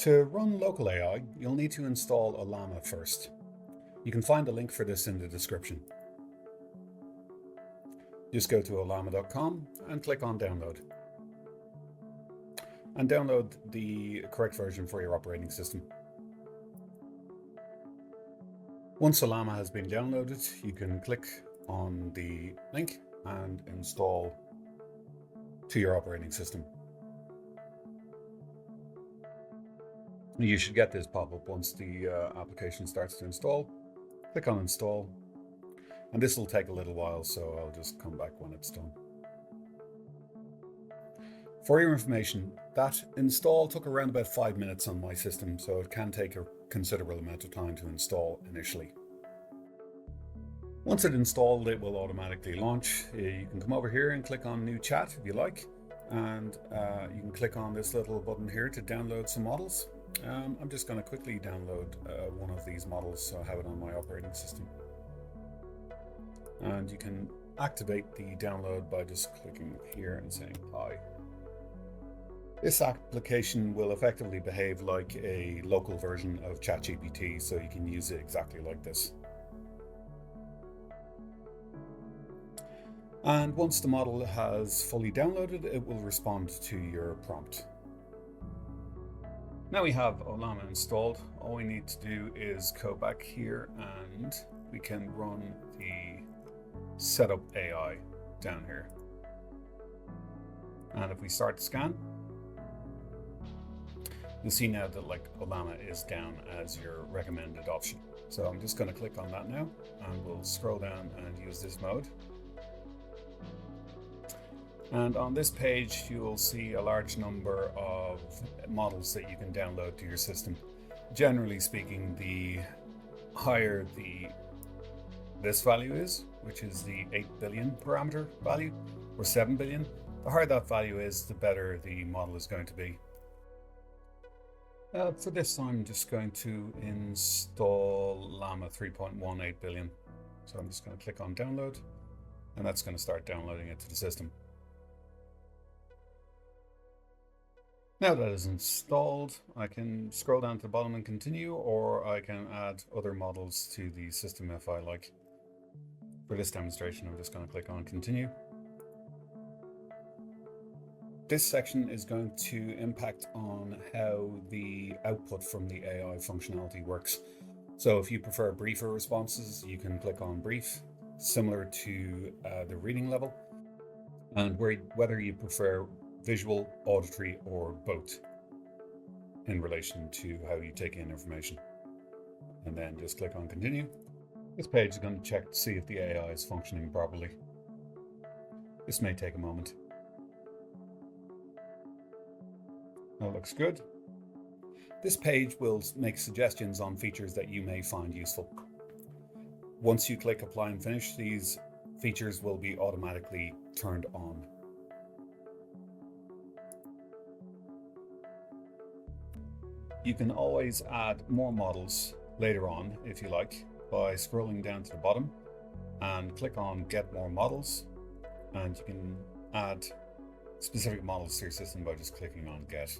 To run local AI, you'll need to install Ollama first. You can find a link for this in the description. Just go to ollama.com and click on download. And download the correct version for your operating system. Once Ollama has been downloaded, you can click on the link and install to your operating system. You should get this pop-up once the application starts to install. Click on install, and this will take a little while, so I'll just come back when it's done. For your information, that install took around about 5 minutes on my system, so it can take a considerable amount of time to install initially. Once it's installed, it will automatically launch. You can come over here and click on New Chat if you like, and you can click on this little button here to download some models. I'm just going to quickly download one of these models so I have it on my operating system. And you can activate the download by just clicking here and saying hi. This application will effectively behave like a local version of ChatGPT, so you can use it exactly like this. And once the model has fully downloaded, it will respond to your prompt. Now we have Ollama installed, all we need to do is go back here and we can run the setup AI down here. And if we start the scan, you'll see now that Ollama is down as your recommended option. So I'm just going to click on that now and we'll scroll down and use this mode. And on this page, you will see a large number of models that you can download to your system. Generally speaking, the higher this value is, which is the 8 billion parameter value, or 7 billion, the higher that value is, the better the model is going to be. For this, I'm just going to install Llama 3.18 billion. So I'm just going to click on download, and that's going to start downloading it to the system. Now that is installed, I can scroll down to the bottom and continue, or I can add other models to the system if I like. For this demonstration, I'm just going to click on continue. This section is going to impact on how the output from the AI functionality works. So if you prefer briefer responses, you can click on brief, similar to the reading level, and whether you prefer visual, auditory, or both in relation to how you take in information. And then just click on continue. This page is going to check to see if the AI is functioning properly. This may take a moment. That looks good. This page will make suggestions on features that you may find useful. Once you click apply and finish, these features will be automatically turned on. You can always add more models later on if you like by scrolling down to the bottom and click on get more models, and you can add specific models to your system by just clicking on get.